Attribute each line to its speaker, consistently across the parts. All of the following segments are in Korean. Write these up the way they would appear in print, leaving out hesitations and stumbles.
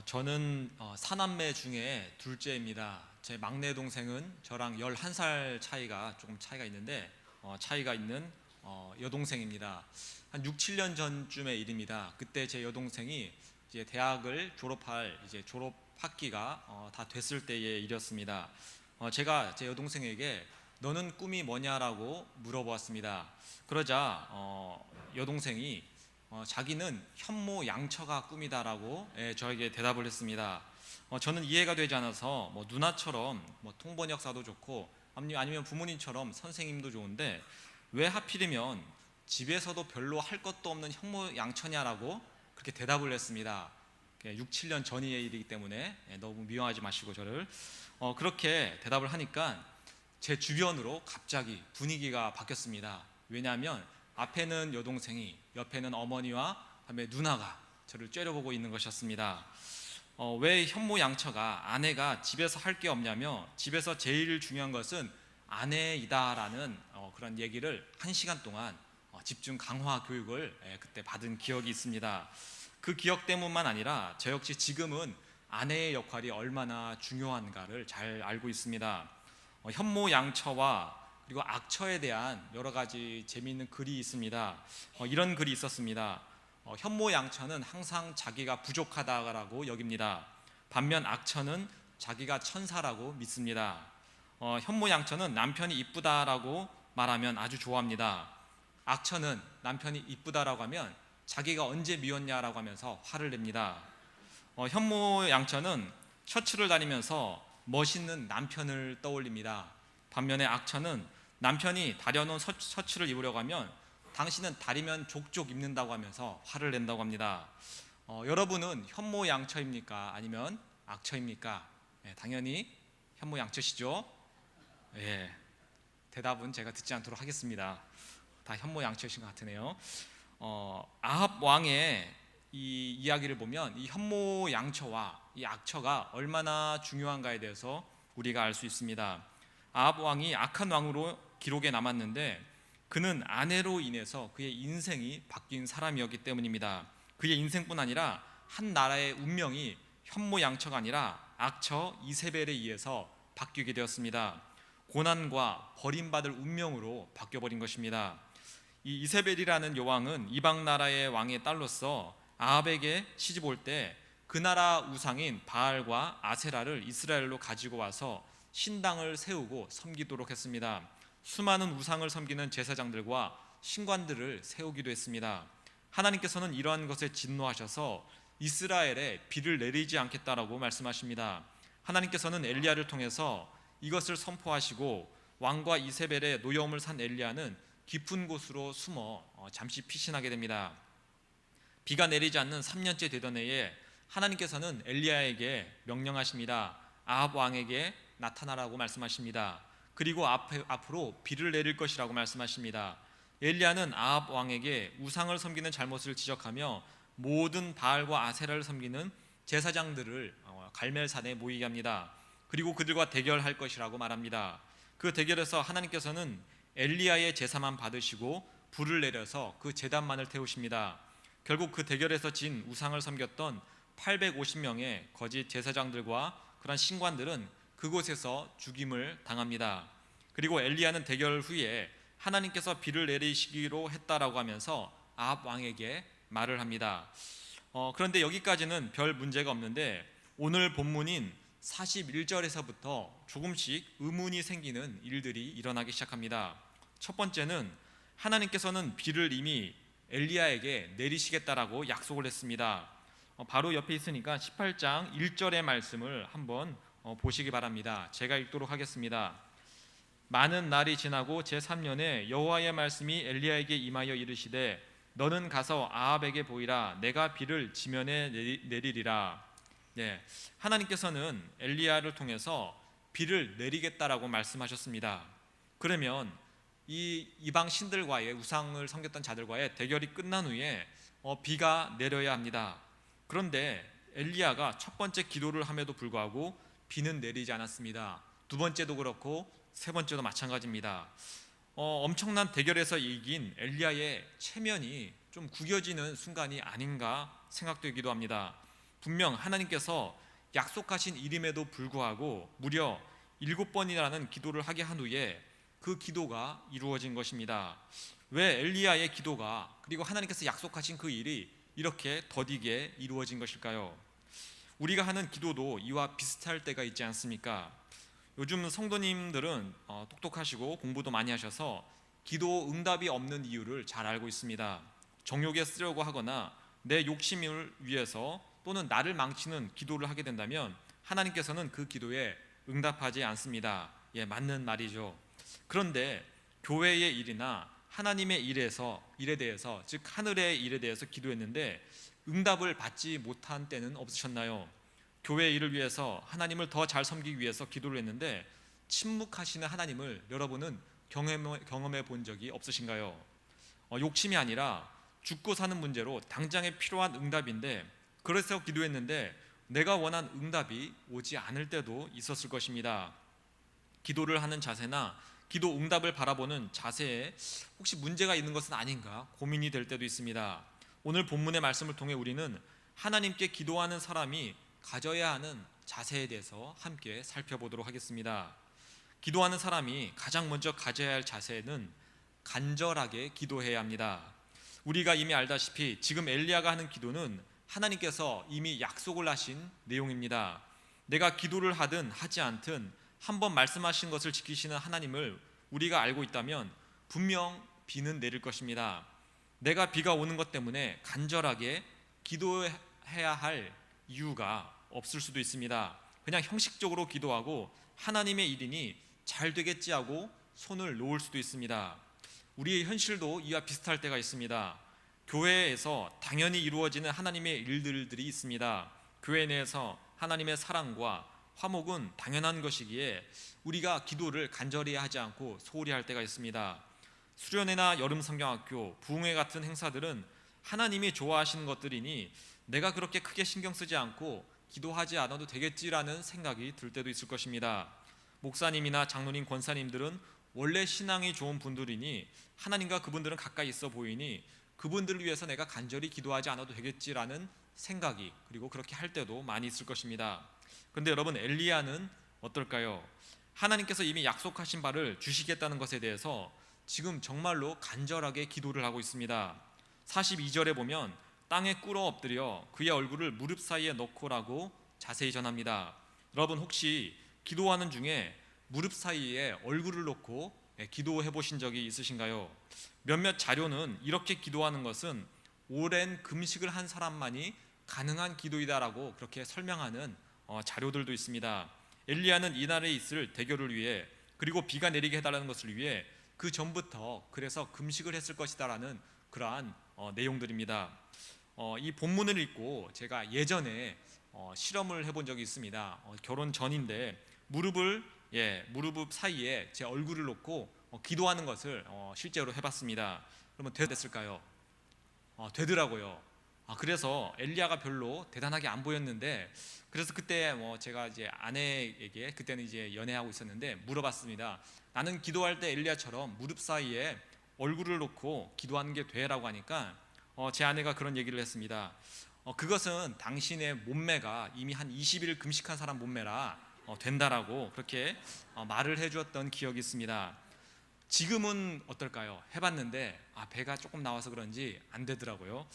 Speaker 1: 저는 사남매 중에 둘째입니다. 제 막내 동생은 저랑 11살 차이가 있는데 차이가 있는 여동생입니다. 한 6, 7년 전쯤의 일입니다. 그때 제 여동생이 이제 대학을 졸업할 이제 졸업 학기가 다 됐을 때의 일이었습니다. 제가 제 여동생에게 너는 꿈이 뭐냐라고 물어보았습니다. 그러자 여동생이 자기는 현모양처가 꿈이다라고 저에게 대답을 했습니다. 저는 이해가 되지 않아서 누나처럼 통번역사도 좋고 아니면 부모님처럼 선생님도 좋은데 왜 하필이면 집에서도 별로 할 것도 없는 현모양처냐라고 그렇게 대답을 했습니다. 6, 7년 전의 일이기 때문에 너무 미워하지 마시고 저를 그렇게 대답을 하니까 제 주변으로 갑자기 분위기가 바뀌었습니다. 왜냐하면 앞에는 여동생이, 옆에는 어머니와 다음에 누나가 저를 째려보고 있는 것이었습니다. 왜 현모양처가 아내가 집에서 할 게 없냐며 집에서 제일 중요한 것은 아내이다라는 그런 얘기를 1시간 동안 집중 강화 교육을 그때 받은 기억이 있습니다. 그 기억 때문만 아니라 저 역시 지금은 아내의 역할이 얼마나 중요한가를 잘 알고 있습니다. 현모양처와 그리고 악처에 대한 여러 가지 재미있는 글이 있습니다. 이런 글이 있었습니다. 현모양처는 항상 자기가 부족하다고 여깁니다. 반면 악처는 자기가 천사라고 믿습니다. 현모양처는 남편이 이쁘다라고 말하면 아주 좋아합니다. 악처는 남편이 이쁘다라고 하면 자기가 언제 미웠냐라고 하면서 화를 냅니다. 현모양처는 셔츠를 다니면서 멋있는 남편을 떠올립니다. 반면에 악처는 남편이 다려놓은 셔츠를 입으려고 하면 당신은 다리면 족족 입는다고 하면서 화를 낸다고 합니다. 여러분은 현모양처입니까? 아니면 악처입니까? 당연히 현모양처시죠? 대답은 제가 듣지 않도록 하겠습니다. 다 현모양처이신 것 같으네요. 아합 왕의 이 이야기를 보면 이 현모양처와 이 악처가 얼마나 중요한가에 대해서 우리가 알 수 있습니다. 아합 왕이 악한 왕으로 기록에 남았는데 그는 아내로 인해서 그의 인생이 바뀐 사람이었기 때문입니다. 그의 인생뿐 아니라 한 나라의 운명이 현모양처가 아니라 악처 이세벨에 의해서 바뀌게 되었습니다. 고난과 버림받을 운명으로 바뀌어버린 것입니다. 이 이세벨이라는 여왕은 이방 나라의 왕의 딸로서 아합에게 시집 올 때 그 나라 우상인 바알과 아세라를 이스라엘로 가지고 와서 신당을 세우고 섬기도록 했습니다. 수많은 우상을 섬기는 제사장들과 신관들을 세우기도 했습니다. 하나님께서는 이러한 것에 진노하셔서 이스라엘에 비를 내리지 않겠다라고 말씀하십니다. 하나님께서는 엘리야를 통해서 이것을 선포하시고 왕과 이세벨의 노여움을 산 엘리야는 깊은 곳으로 숨어 잠시 피신하게 됩니다. 비가 내리지 않는 3년째 되던 해에 하나님께서는 엘리야에게 명령하십니다. 아합 왕에게 나타나라고 말씀하십니다. 그리고 앞으로 비를 내릴 것이라고 말씀하십니다. 엘리야는 아합 왕에게 우상을 섬기는 잘못을 지적하며 모든 바알과 아세라를 섬기는 제사장들을 갈멜산에 모이게 합니다. 그리고 그들과 대결할 것이라고 말합니다. 그 대결에서 하나님께서는 엘리야의 제사만 받으시고 불을 내려서 그 제단만을 태우십니다. 결국 그 대결에서 진 우상을 섬겼던 850명의 거짓 제사장들과 그런 신관들은 그곳에서 죽임을 당합니다. 그리고 엘리야는 대결 후에 하나님께서 비를 내리시기로 했다라고 하면서 아합 왕에게 말을 합니다. 그런데 여기까지는 별 문제가 없는데 오늘 본문인 41절에서부터 조금씩 의문이 생기는 일들이 일어나기 시작합니다. 첫 번째는 하나님께서는 비를 이미 엘리야에게 내리시겠다라고 약속을 했습니다. 바로 옆에 있으니까 18장 1절의 말씀을 한번 보시기 바랍니다. 제가 읽도록 하겠습니다. 많은 날이 지나고 제3년에 여호와의 말씀이 엘리야에게 임하여 이르시되 너는 가서 아합에게 보이라. 내가 비를 지면에 내리리라. 하나님께서는 엘리야를 통해서 비를 내리겠다라고 말씀하셨습니다. 그러면 이 이방 신들과의 우상을 섬겼던 자들과의 대결이 끝난 후에 비가 내려야 합니다. 그런데 엘리야가 첫 번째 기도를 함에도 불구하고 비는 내리지 않았습니다. 두 번째도 그렇고 세 번째도 마찬가지입니다. 엄청난 대결에서 이긴 엘리야의 체면이 좀 구겨지는 순간이 아닌가 생각되기도 합니다. 분명 하나님께서 약속하신 일임에도 불구하고 무려 7번이라는 기도를 하게 한 후에 그 기도가 이루어진 것입니다. 왜 엘리야의 기도가, 그리고 하나님께서 약속하신 그 일이 이렇게 더디게 이루어진 것일까요? 우리가 하는 기도도 이와 비슷할 때가 있지 않습니까? 요즘 성도님들은 똑똑하시고 공부도 많이 하셔서 기도 응답이 없는 이유를 잘 알고 있습니다. 정욕에 쓰려고 하거나 내 욕심을 위해서 또는 나를 망치는 기도를 하게 된다면 하나님께서는 그 기도에 응답하지 않습니다. 예, 맞는 말이죠. 그런데 교회의 일이나 하나님의 일에 대해서, 즉 하늘의 일에 대해서 기도했는데 응답을 받지 못한 때는 없으셨나요? 교회의 일을 위해서, 하나님을 더 잘 섬기기 위해서 기도를 했는데 침묵하시는 하나님을 여러분은 경험해 본 적이 없으신가요? 욕심이 아니라 죽고 사는 문제로 당장에 필요한 응답인데, 그래서 기도했는데 내가 원한 응답이 오지 않을 때도 있었을 것입니다. 기도를 하는 자세나 기도 응답을 바라보는 자세에 혹시 문제가 있는 것은 아닌가 고민이 될 때도 있습니다. 오늘 본문의 말씀을 통해 우리는 하나님께 기도하는 사람이 가져야 하는 자세에 대해서 함께 살펴보도록 하겠습니다. 기도하는 사람이 가장 먼저 가져야 할 자세는 간절하게 기도해야 합니다. 우리가 이미 알다시피 지금 엘리야가 하는 기도는 하나님께서 이미 약속을 하신 내용입니다. 내가 기도를 하든 하지 않든 한번 말씀하신 것을 지키시는 하나님을 우리가 알고 있다면 분명 비는 내릴 것입니다. 내가 비가 오는 것 때문에 간절하게 기도해야 할 이유가 없을 수도 있습니다. 그냥 형식적으로 기도하고 하나님의 일이니 잘 되겠지 하고 손을 놓을 수도 있습니다. 우리의 현실도 이와 비슷할 때가 있습니다. 교회에서 당연히 이루어지는 하나님의 일들이 있습니다. 교회 내에서 하나님의 사랑과 화목은 당연한 것이기에 우리가 기도를 간절히 하지 않고 소홀히 할 때가 있습니다. 수련회나 여름 성경학교, 부흥회 같은 행사들은 하나님이 좋아하시는 것들이니 내가 그렇게 크게 신경 쓰지 않고 기도하지 않아도 되겠지라는 생각이 들 때도 있을 것입니다. 목사님이나 장로님, 권사님들은 원래 신앙이 좋은 분들이니 하나님과 그분들은 가까이 있어 보이니 그분들을 위해서 내가 간절히 기도하지 않아도 되겠지라는 생각이, 그리고 그렇게 할 때도 많이 있을 것입니다. 그런데 여러분, 엘리야는 어떨까요? 하나님께서 이미 약속하신 바를 주시겠다는 것에 대해서 지금 정말로 간절하게 기도를 하고 있습니다. 42절에 보면 땅에 꿇어 엎드려 그의 얼굴을 무릎 사이에 넣고라고 자세히 전합니다. 여러분, 혹시 기도하는 중에 무릎 사이에 얼굴을 놓고 기도해 보신 적이 있으신가요? 몇몇 자료는 이렇게 기도하는 것은 오랜 금식을 한 사람만이 가능한 기도이다라고 그렇게 설명하는 자료들도 있습니다. 엘리야는 이날에 있을 대교를 위해, 그리고 비가 내리게 해달라는 것을 위해 그 전부터 그래서 금식을 했을 것이다라는 그러한 내용들입니다. 이 본문을 읽고 제가 예전에 실험을 해본 적이 있습니다. 결혼 전인데 무릎 사이에 제 얼굴을 놓고 기도하는 것을 실제로 해봤습니다. 그러면 됐을까요? 되더라고요. 그래서 엘리야가 별로 대단하게 안 보였는데, 그래서 그때 제가 이제 아내에게, 그때는 이제 연애하고 있었는데 물어봤습니다. 나는 기도할 때 엘리야처럼 무릎 사이에 얼굴을 놓고 기도하는 게 돼라고 하니까 제 아내가 그런 얘기를 했습니다. 그것은 당신의 몸매가 이미 한 20일 금식한 사람 몸매라 된다라고 그렇게 말을 해주었던 기억이 있습니다. 지금은 어떨까요? 해봤는데 배가 조금 나와서 그런지 안 되더라고요.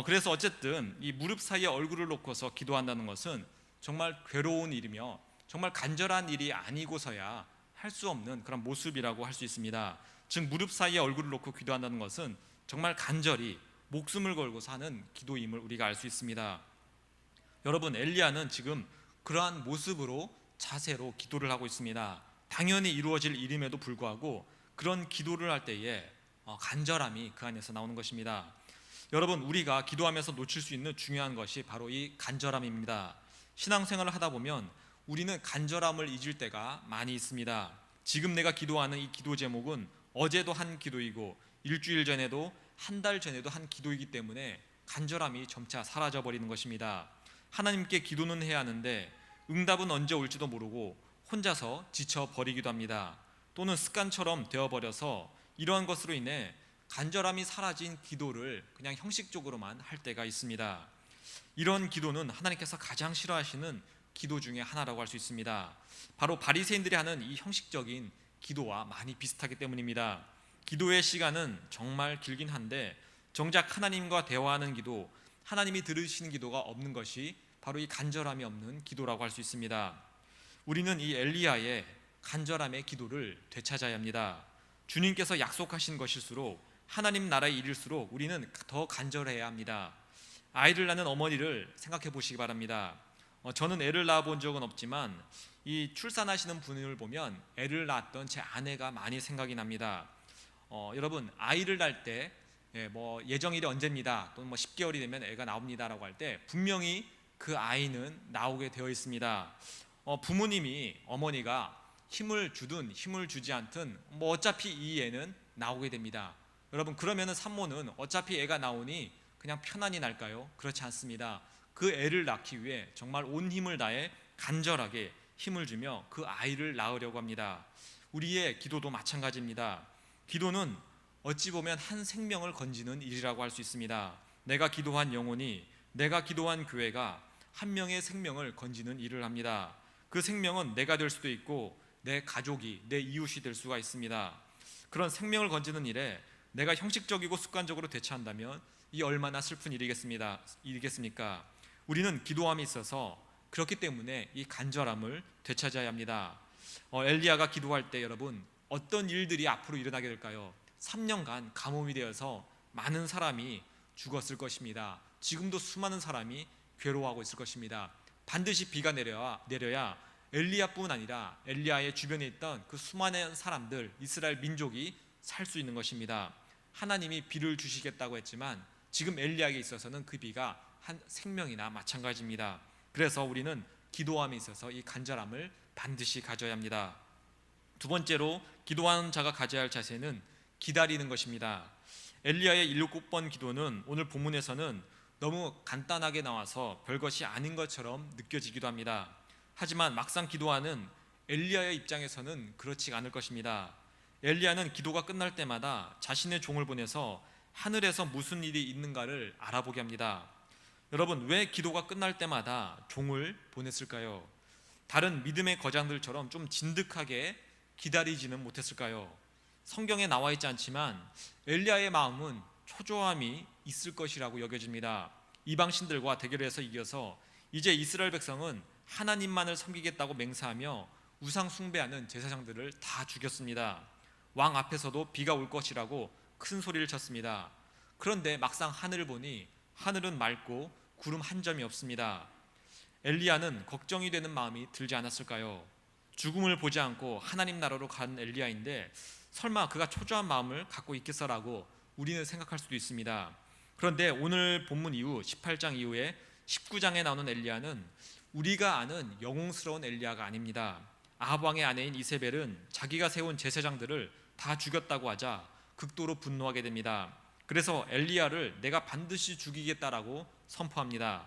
Speaker 1: 그래서 어쨌든 이 무릎 사이에 얼굴을 놓고서 기도한다는 것은 정말 괴로운 일이며 정말 간절한 일이 아니고서야 할 수 없는 그런 모습이라고 할 수 있습니다. 즉 무릎 사이에 얼굴을 놓고 기도한다는 것은 정말 간절히 목숨을 걸고서 하는 기도임을 우리가 알 수 있습니다. 여러분, 엘리야는 지금 그러한 모습으로, 자세로 기도를 하고 있습니다. 당연히 이루어질 일임에도 불구하고 그런 기도를 할 때에 간절함이 그 안에서 나오는 것입니다. 여러분, 우리가 기도하면서 놓칠 수 있는 중요한 것이 바로 이 간절함입니다. 신앙생활을 하다 보면 우리는 간절함을 잊을 때가 많이 있습니다. 지금 내가 기도하는 이 기도 제목은 어제도 한 기도이고 일주일 전에도, 한 달 전에도 한 기도이기 때문에 간절함이 점차 사라져버리는 것입니다. 하나님께 기도는 해야 하는데 응답은 언제 올지도 모르고 혼자서 지쳐버리기도 합니다. 또는 습관처럼 되어버려서 이러한 것으로 인해 간절함이 사라진 기도를 그냥 형식적으로만 할 때가 있습니다. 이런 기도는 하나님께서 가장 싫어하시는 기도 중에 하나라고 할 수 있습니다. 바로 바리새인들이 하는 이 형식적인 기도와 많이 비슷하기 때문입니다. 기도의 시간은 정말 길긴 한데 정작 하나님과 대화하는 기도, 하나님이 들으시는 기도가 없는 것이 바로 이 간절함이 없는 기도라고 할 수 있습니다. 우리는 이 엘리야의 간절함의 기도를 되찾아야 합니다. 주님께서 약속하신 것일수록, 하나님 나라에 이를수록 우리는 더 간절해야 합니다. 아이를 낳는 어머니를 생각해 보시기 바랍니다. 저는 애를 낳아 본 적은 없지만 이 출산하시는 분을 보면 애를 낳았던 제 아내가 많이 생각이 납니다. 여러분, 아이를 낳을 때 예정일이 언제입니다, 또는 10개월이 되면 애가 나옵니다라고 할 때 분명히 그 아이는 나오게 되어 있습니다. 부모님이, 어머니가 힘을 주든 힘을 주지 않든 어차피 이 애는 나오게 됩니다. 여러분, 그러면은 산모는 어차피 애가 나오니 그냥 편안히 날까요? 그렇지 않습니다. 그 애를 낳기 위해 정말 온 힘을 다해 간절하게 힘을 주며 그 아이를 낳으려고 합니다. 우리의 기도도 마찬가지입니다. 기도는 어찌 보면 한 생명을 건지는 일이라고 할 수 있습니다. 내가 기도한 영혼이, 내가 기도한 교회가 한 명의 생명을 건지는 일을 합니다. 그 생명은 내가 될 수도 있고 내 가족이, 내 이웃이 될 수가 있습니다. 그런 생명을 건지는 일에 내가 형식적이고 습관적으로 대처한다면 이 얼마나 슬픈 일이겠습니까? 우리는 기도함이 있어서 그렇기 때문에 이 간절함을 되찾아야 합니다. 엘리야가 기도할 때 여러분, 어떤 일들이 앞으로 일어나게 될까요? 3년간 가뭄이 되어서 많은 사람이 죽었을 것입니다. 지금도 수많은 사람이 괴로워하고 있을 것입니다. 반드시 비가 내려야 엘리야뿐 아니라 엘리야의 주변에 있던 그 수많은 사람들, 이스라엘 민족이 살 수 있는 것입니다. 하나님이 비를 주시겠다고 했지만 지금 엘리야에게 있어서는 그 비가 한 생명이나 마찬가지입니다. 그래서 우리는 기도함에 있어서 이 간절함을 반드시 가져야 합니다. 두 번째로 기도하는 자가 가져야 할 자세는 기다리는 것입니다. 엘리야의 7번 기도는 오늘 본문에서는 너무 간단하게 나와서 별것이 아닌 것처럼 느껴지기도 합니다. 하지만 막상 기도하는 엘리야의 입장에서는 그렇지 않을 것입니다. 엘리야는 기도가 끝날 때마다 자신의 종을 보내서 하늘에서 무슨 일이 있는가를 알아보게 합니다. 여러분, 왜 기도가 끝날 때마다 종을 보냈을까요? 다른 믿음의 거장들처럼 좀 진득하게 기다리지는 못했을까요? 성경에 나와 있지 않지만 엘리야의 마음은 초조함이 있을 것이라고 여겨집니다. 이방신들과 대결해서 이겨서 이제 이스라엘 백성은 하나님만을 섬기겠다고 맹세하며 우상 숭배하는 제사장들을 다 죽였습니다. 왕 앞에서도 비가 올 것이라고 큰 소리를 쳤습니다. 그런데 막상 하늘을 보니 하늘은 맑고 구름 한 점이 없습니다. 엘리야는 걱정이 되는 마음이 들지 않았을까요? 죽음을 보지 않고 하나님 나라로 간 엘리야인데 설마 그가 초조한 마음을 갖고 있겠어라고 우리는 생각할 수도 있습니다. 그런데 오늘 본문 이후 18장 이후에 19장에 나오는 엘리야는 우리가 아는 영웅스러운 엘리야가 아닙니다. 아합 왕의 아내인 이세벨은 자기가 세운 제사장들을 다 죽였다고 하자 극도로 분노하게 됩니다. 그래서 엘리야를 내가 반드시 죽이겠다라고 선포합니다.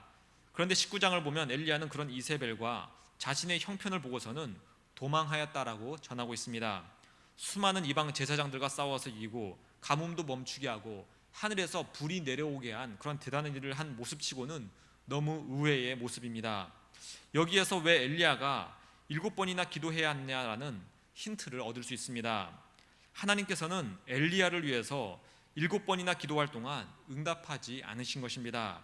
Speaker 1: 그런데 19장을 보면 엘리야는 그런 이세벨과 자신의 형편을 보고서는 도망하였다라고 전하고 있습니다. 수많은 이방 제사장들과 싸워서 이기고 가뭄도 멈추게 하고 하늘에서 불이 내려오게 한 그런 대단한 일을 한 모습치고는 너무 의외의 모습입니다. 여기에서 왜 엘리야가 7번이나 기도해야 하냐라는 힌트를 얻을 수 있습니다. 하나님께서는 엘리야를 위해서 7번이나 기도할 동안 응답하지 않으신 것입니다.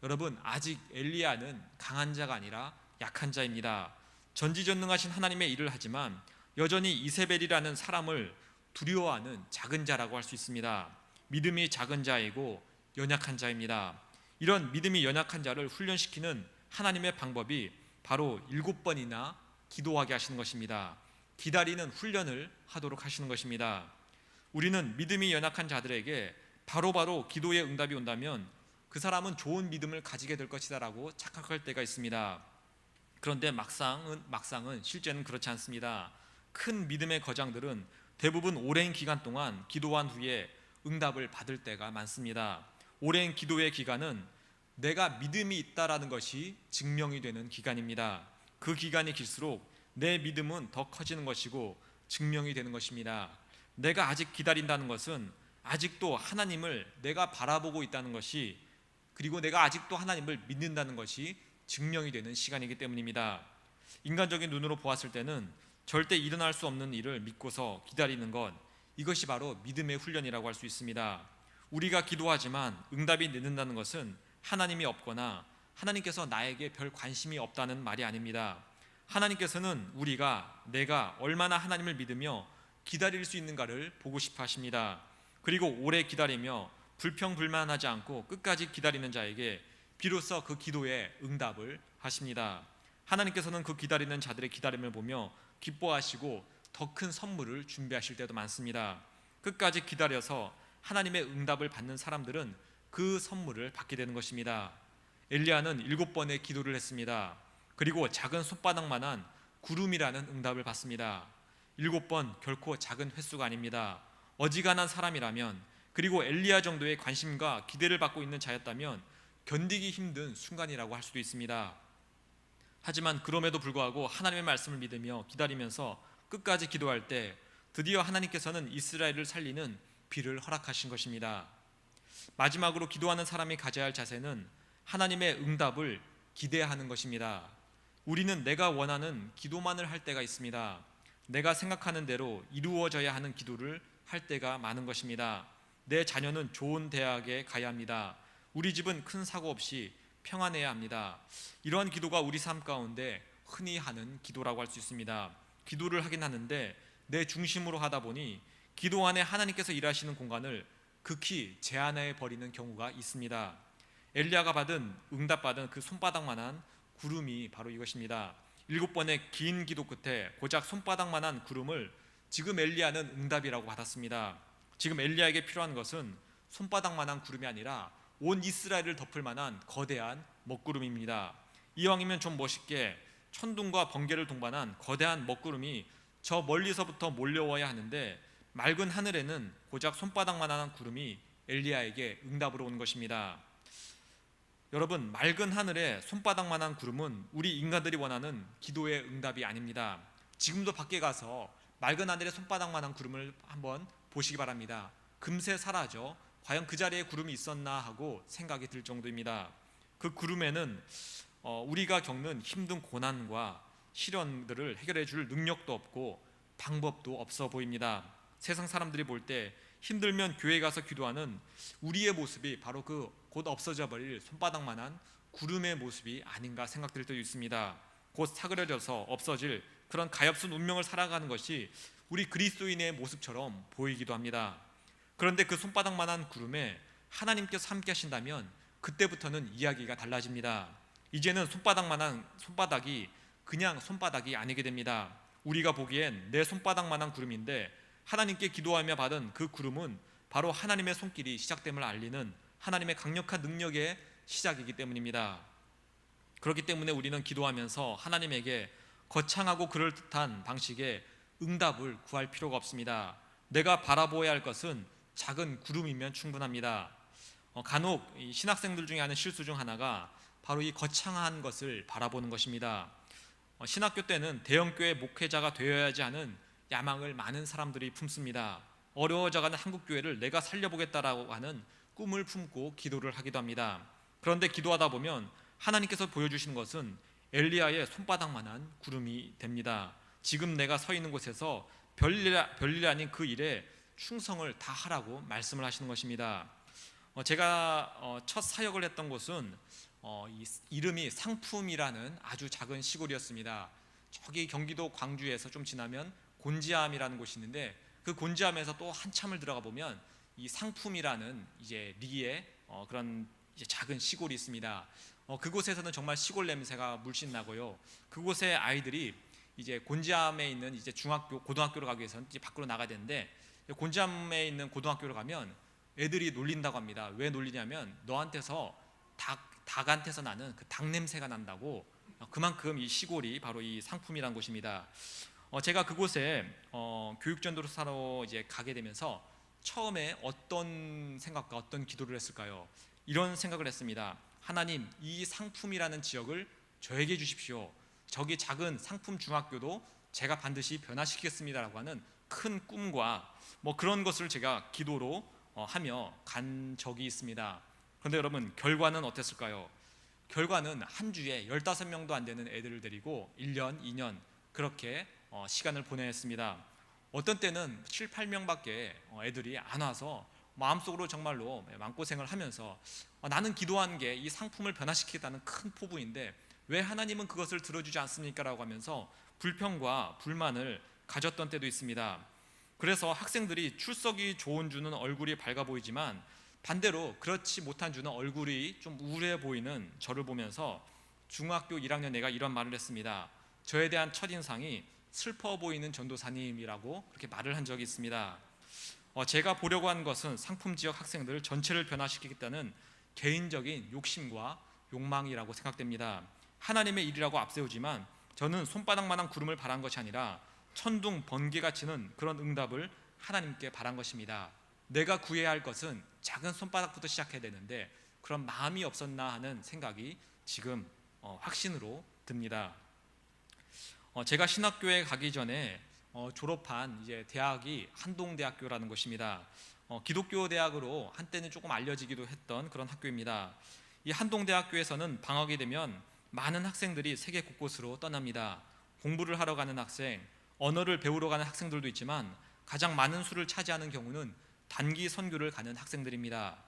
Speaker 1: 여러분, 아직 엘리야는 강한 자가 아니라 약한 자입니다. 전지전능하신 하나님의 일을 하지만 여전히 이세벨이라는 사람을 두려워하는 작은 자라고 할 수 있습니다. 믿음이 작은 자이고 연약한 자입니다. 이런 믿음이 연약한 자를 훈련시키는 하나님의 방법이 바로 7번이나 기도하게 하시는 것입니다. 기다리는 훈련을 하도록 하시는 것입니다. 우리는 믿음이 연약한 자들에게 바로바로 기도의 응답이 온다면 그 사람은 좋은 믿음을 가지게 될 것이다 라고 착각할 때가 있습니다. 그런데 막상은 실제는 그렇지 않습니다. 큰 믿음의 거장들은 대부분 오랜 기간 동안 기도한 후에 응답을 받을 때가 많습니다. 오랜 기도의 기간은 내가 믿음이 있다라는 것이 증명이 되는 기간입니다. 그 기간이 길수록 내 믿음은 더 커지는 것이고 증명이 되는 것입니다. 내가 아직 기다린다는 것은 아직도 하나님을 내가 바라보고 있다는 것이 그리고 내가 아직도 하나님을 믿는다는 것이 증명이 되는 시간이기 때문입니다. 인간적인 눈으로 보았을 때는 절대 일어날 수 없는 일을 믿고서 기다리는 것, 이것이 바로 믿음의 훈련이라고 할 수 있습니다. 우리가 기도하지만 응답이 늦는다는 것은 하나님이 없거나 하나님께서 나에게 별 관심이 없다는 말이 아닙니다. 하나님께서는 내가 얼마나 하나님을 믿으며 기다릴 수 있는가를 보고 싶어 하십니다. 그리고 오래 기다리며 불평불만하지 않고 끝까지 기다리는 자에게 비로소 그 기도에 응답을 하십니다. 하나님께서는 그 기다리는 자들의 기다림을 보며 기뻐하시고 더 큰 선물을 준비하실 때도 많습니다. 끝까지 기다려서 하나님의 응답을 받는 사람들은 그 선물을 받게 되는 것입니다. 엘리야는 7번의 기도를 했습니다. 그리고 작은 손바닥만한 구름이라는 응답을 받습니다. 7번 결코 작은 횟수가 아닙니다. 어지간한 사람이라면, 그리고 엘리야 정도의 관심과 기대를 받고 있는 자였다면 견디기 힘든 순간이라고 할 수도 있습니다. 하지만 그럼에도 불구하고 하나님의 말씀을 믿으며 기다리면서 끝까지 기도할 때 드디어 하나님께서는 이스라엘을 살리는 비를 허락하신 것입니다. 마지막으로 기도하는 사람이 가져야 할 자세는 하나님의 응답을 기대하는 것입니다. 우리는 내가 원하는 기도만을 할 때가 있습니다. 내가 생각하는 대로 이루어져야 하는 기도를 할 때가 많은 것입니다. 내 자녀는 좋은 대학에 가야 합니다. 우리 집은 큰 사고 없이 평안해야 합니다. 이러한 기도가 우리 삶 가운데 흔히 하는 기도라고 할 수 있습니다. 기도를 하긴 하는데 내 중심으로 하다 보니 기도 안에 하나님께서 일하시는 공간을 극히 제한해 버리는 경우가 있습니다. 엘리야가 응답받은 그 손바닥만한 구름이 바로 이것입니다. 7번의 긴 기도 끝에 고작 손바닥만한 구름을 지금 엘리야는 응답이라고 받았습니다. 지금 엘리야에게 필요한 것은 손바닥만한 구름이 아니라 온 이스라엘을 덮을 만한 거대한 먹구름입니다. 이왕이면 좀 멋있게 천둥과 번개를 동반한 거대한 먹구름이 저 멀리서부터 몰려와야 하는데 맑은 하늘에는 고작 손바닥만한 구름이 엘리야에게 응답으로 온 것입니다. 여러분, 맑은 하늘에 손바닥만한 구름은 우리 인간들이 원하는 기도의 응답이 아닙니다. 지금도 밖에 가서 맑은 하늘에 손바닥만한 구름을 한번 보시기 바랍니다. 금세 사라져 과연 그 자리에 구름이 있었나 하고 생각이 들 정도입니다. 그 구름에는 우리가 겪는 힘든 고난과 시련들을 해결해 줄 능력도 없고 방법도 없어 보입니다. 세상 사람들이 볼 때 힘들면 교회 가서 기도하는 우리의 모습이 바로 그 곧 없어져 버릴 손바닥만한 구름의 모습이 아닌가 생각될 때도 있습니다. 곧 사그려져서 없어질 그런 가엾은 운명을 살아가는 것이 우리 그리스도인의 모습처럼 보이기도 합니다. 그런데 그 손바닥만한 구름에 하나님께서 함께 하신다면 그때부터는 이야기가 달라집니다. 이제는 손바닥이 그냥 손바닥이 아니게 됩니다. 우리가 보기엔 내 손바닥만한 구름인데 하나님께 기도하며 받은 그 구름은 바로 하나님의 손길이 시작됨을 알리는 하나님의 강력한 능력의 시작이기 때문입니다. 그렇기 때문에 우리는 기도하면서 하나님에게 거창하고 그럴듯한 방식의 응답을 구할 필요가 없습니다. 내가 바라보아야 할 것은 작은 구름이면 충분합니다. 간혹 신학생들 중에 하는 실수 중 하나가 바로 이 거창한 것을 바라보는 것입니다. 신학교 때는 대형교회 목회자가 되어야지 하는 야망을 많은 사람들이 품습니다. 어려워져가는 한국교회를 내가 살려보겠다라고 하는 꿈을 품고 기도를 하기도 합니다. 그런데 기도하다 보면 하나님께서 보여주시는 것은 엘리야의 손바닥만한 구름이 됩니다. 지금 내가 서 있는 곳에서 별일 아닌 그 일에 충성을 다하라고 말씀을 하시는 것입니다. 제가 첫 사역을 했던 곳은 이름이 상품이라는 아주 작은 시골이었습니다. 저기 경기도 광주에서 좀 지나면 곤지암이라는 곳이 있는데 그 곤지암에서 또 한참을 들어가 보면 이 상품이라는 이제 리의 그런 이제 작은 시골이 있습니다. 그곳에서는 정말 시골 냄새가 물씬 나고요. 그곳의 아이들이 이제 곤지암에 있는 이제 고등학교로 가기 위해서는 이제 밖으로 나가야 되는데 곤지암에 있는 고등학교로 가면 애들이 놀린다고 합니다. 왜 놀리냐면 너한테서 닭한테서 나는 그 닭 냄새가 난다고. 그만큼 이 시골이 바로 이 상품이라는 곳입니다. 제가 그곳에 교육전도사로 이제 가게 되면서 처음에 어떤 생각과 어떤 기도를 했을까요? 이런 생각을 했습니다. 하나님, 이 상품이라는 지역을 저에게 주십시오. 저기 작은 상품 중학교도 제가 반드시 변화시키겠습니다라고 하는 큰 꿈과 그런 것을 제가 기도로 하며 간 적이 있습니다. 그런데 여러분, 결과는 어땠을까요? 결과는 한 주에 15명도 안 되는 애들을 데리고 1년, 2년 그렇게 시간을 보냈습니다. 어떤 때는 7, 8명밖에 애들이 안 와서 마음속으로 정말로 마음고생을 하면서 나는 기도한 게 이 상품을 변화시키겠다는 큰 포부인데 왜 하나님은 그것을 들어주지 않습니까? 라고 하면서 불평과 불만을 가졌던 때도 있습니다. 그래서 학생들이 출석이 좋은 주는 얼굴이 밝아 보이지만 반대로 그렇지 못한 주는 얼굴이 좀 우울해 보이는 저를 보면서 중학교 1학년 내가 이런 말을 했습니다. 저에 대한 첫인상이 슬퍼 보이는 전도사님이라고 그렇게 말을 한 적이 있습니다. 제가 보려고 한 것은 상품 지역 학생들 전체를 변화시키겠다는 개인적인 욕심과 욕망이라고 생각됩니다. 하나님의 일이라고 앞세우지만 저는 손바닥만한 구름을 바란 것이 아니라 천둥 번개가 치는 그런 응답을 하나님께 바란 것입니다. 내가 구해야 할 것은 작은 손바닥부터 시작해야 되는데 그런 마음이 없었나 하는 생각이 지금 확신으로 듭니다. 제가 신학교에 가기 전에 졸업한 이제 대학이 한동대학교라는 곳입니다. 기독교 대학으로 한때는 조금 알려지기도 했던 그런 학교입니다. 이 한동대학교에서는 방학이 되면 많은 학생들이 세계 곳곳으로 떠납니다. 공부를 하러 가는 학생, 언어를 배우러 가는 학생들도 있지만 가장 많은 수를 차지하는 경우는 단기 선교를 가는 학생들입니다.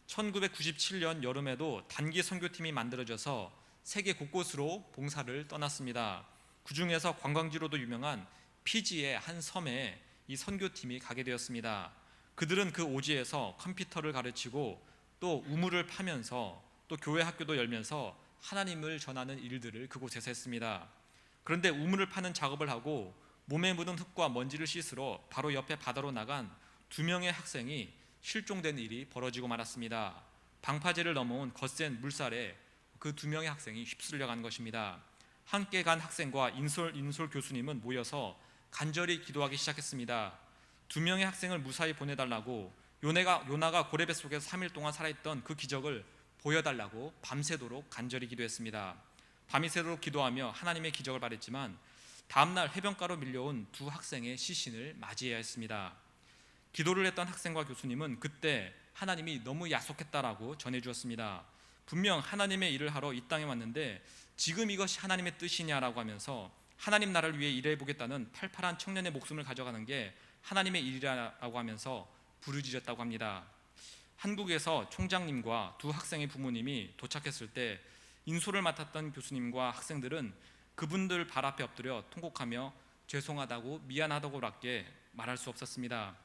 Speaker 1: 1997년 여름에도 단기 선교팀이 만들어져서 세계 곳곳으로 봉사를 떠났습니다. 그 중에서 관광지로도 유명한 피지의 한 섬에 이 선교팀이 가게 되었습니다. 그들은 그 오지에서 컴퓨터를 가르치고 또 우물을 파면서 또 교회 학교도 열면서 하나님을 전하는 일들을 그곳에서 했습니다. 그런데 우물을 파는 작업을 하고 몸에 묻은 흙과 먼지를 씻으러 바로 옆에 바다로 나간 2명의 학생이 실종된 일이 벌어지고 말았습니다. 방파제를 넘어온 거센 물살에 그 2명의 학생이 휩쓸려 간 것입니다. 함께 간 학생과 인솔 교수님은 모여서 간절히 기도하기 시작했습니다. 2명의 학생을 무사히 보내달라고 요나가 고래배 속에서 3일 동안 살아있던 그 기적을 보여달라고 밤새도록 간절히 기도했습니다. 밤이 새도록 기도하며 하나님의 기적을 바랬지만 다음날 해변가로 밀려온 2 학생의 시신을 맞이해야 했습니다. 기도를 했던 학생과 교수님은 그때 하나님이 너무 야속했다라고 전해주었습니다. 분명 하나님의 일을 하러 이 땅에 왔는데 지금 이것이 하나님의 뜻이냐라고 하면서 하나님 나라를 위해 일해보겠다는 팔팔한 청년의 목숨을 가져가는 게 하나님의 일이라고 하면서 부르짖었다고 합니다. 한국에서 총장님과 2 학생의 부모님이 도착했을 때 인솔을 맡았던 교수님과 학생들은 그분들 발 앞에 엎드려 통곡하며 죄송하다고 미안하다고밖에 말할 수 없었습니다.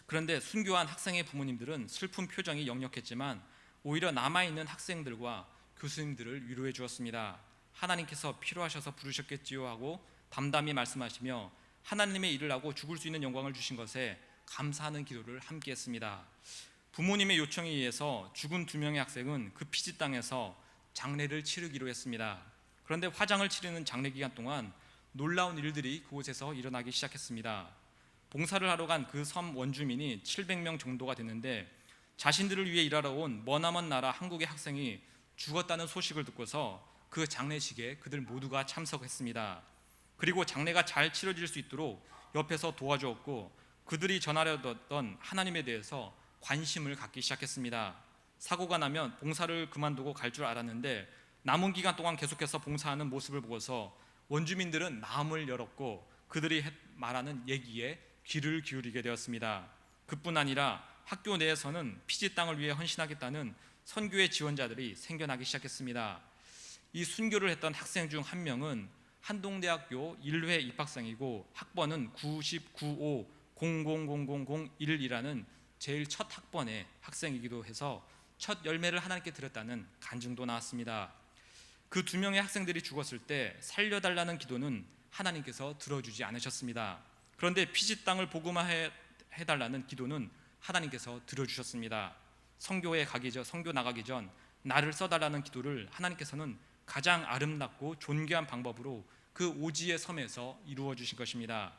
Speaker 1: 그런데 순교한 학생의 부모님들은 슬픈 표정이 역력했지만 오히려 남아있는 학생들과 교수님들을 위로해 주었습니다. 하나님께서 필요하셔서 부르셨겠지요 하고 담담히 말씀하시며 하나님의 일을 하고 죽을 수 있는 영광을 주신 것에 감사하는 기도를 함께 했습니다. 부모님의 요청에 의해서 죽은 2명의 학생은 그 피지 땅에서 장례를 치르기로 했습니다. 그런데 화장을 치르는 장례 기간 동안 놀라운 일들이 그곳에서 일어나기 시작했습니다. 봉사를 하러 간 그 섬 원주민이 700명 정도가 됐는데 자신들을 위해 일하러 온 머나먼 나라 한국의 학생이 죽었다는 소식을 듣고서 그 장례식에 그들 모두가 참석했습니다. 그리고 장례가 잘 치러질 수 있도록 옆에서 도와주었고 그들이 전하려던 하나님에 대해서 관심을 갖기 시작했습니다. 사고가 나면 봉사를 그만두고 갈 줄 알았는데 남은 기간 동안 계속해서 봉사하는 모습을 보고서 원주민들은 마음을 열었고 그들이 말하는 얘기에 귀를 기울이게 되었습니다. 그뿐 아니라 학교 내에서는 피지 땅을 위해 헌신하겠다는 선교의 지원자들이 생겨나기 시작했습니다. 이 순교를 했던 학생 중 한 명은 한동대학교 1회 입학생이고 학번은 995000001이라는 제일 첫 학번의 학생이기도 해서 첫 열매를 하나님께 드렸다는 간증도 나왔습니다. 그 2명의 학생들이 죽었을 때 살려달라는 기도는 하나님께서 들어주지 않으셨습니다. 그런데 피지 땅을 복음화해달라는 기도는 하나님께서 들어주셨습니다. 선교 나가기 전 나를 써달라는 기도를 하나님께서는 가장 아름답고 존귀한 방법으로 그 오지의 섬에서 이루어 주신 것입니다.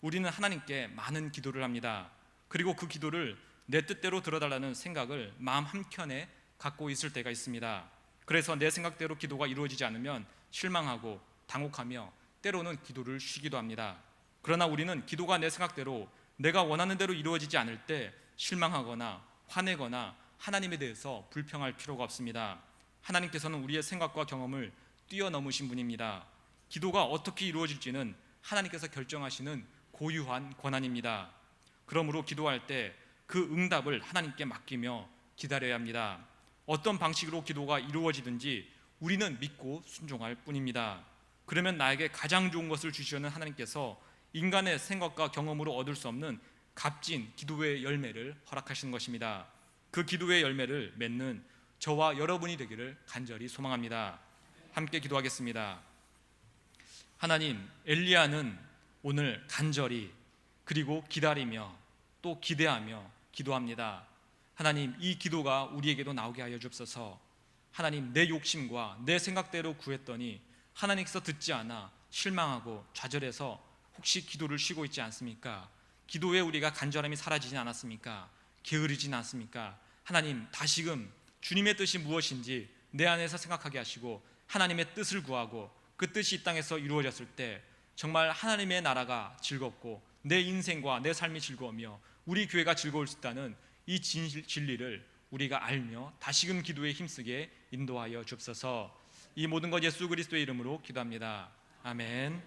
Speaker 1: 우리는 하나님께 많은 기도를 합니다. 그리고 그 기도를 내 뜻대로 들어달라는 생각을 마음 한켠에 갖고 있을 때가 있습니다. 그래서 내 생각대로 기도가 이루어지지 않으면 실망하고 당혹하며 때로는 기도를 쉬기도 합니다. 그러나 우리는 기도가 내 생각대로 내가 원하는 대로 이루어지지 않을 때 실망하거나 화내거나 하나님에 대해서 불평할 필요가 없습니다. 하나님께서는 우리의 생각과 경험을 뛰어넘으신 분입니다. 기도가 어떻게 이루어질지는 하나님께서 결정하시는 고유한 권한입니다. 그러므로 기도할 때 그 응답을 하나님께 맡기며 기다려야 합니다. 어떤 방식으로 기도가 이루어지든지 우리는 믿고 순종할 뿐입니다. 그러면 나에게 가장 좋은 것을 주시려는 하나님께서 인간의 생각과 경험으로 얻을 수 없는 값진 기도의 열매를 허락하시는 것입니다. 그 기도의 열매를 맺는 저와 여러분이 되기를 간절히 소망합니다. 함께 기도하겠습니다. 하나님, 엘리야는 오늘 간절히 그리고 기다리며 또 기대하며 기도합니다. 하나님, 이 기도가 우리에게도 나오게 하여 주옵소서. 하나님, 내 욕심과 내 생각대로 구했더니 하나님께서 듣지 않아 실망하고 좌절해서 혹시 기도를 쉬고 있지 않습니까? 기도에 우리가 간절함이 사라지진 않았습니까? 게으르진 않습니까? 하나님, 다시금 주님의 뜻이 무엇인지 내 안에서 생각하게 하시고 하나님의 뜻을 구하고 그 뜻이 이 땅에서 이루어졌을 때 정말 하나님의 나라가 즐겁고 내 인생과 내 삶이 즐거우며 우리 교회가 즐거울 수 있다는 이 진리를 우리가 알며 다시금 기도에 힘쓰게 인도하여 주옵소서. 이 모든 것 예수 그리스도의 이름으로 기도합니다. 아멘.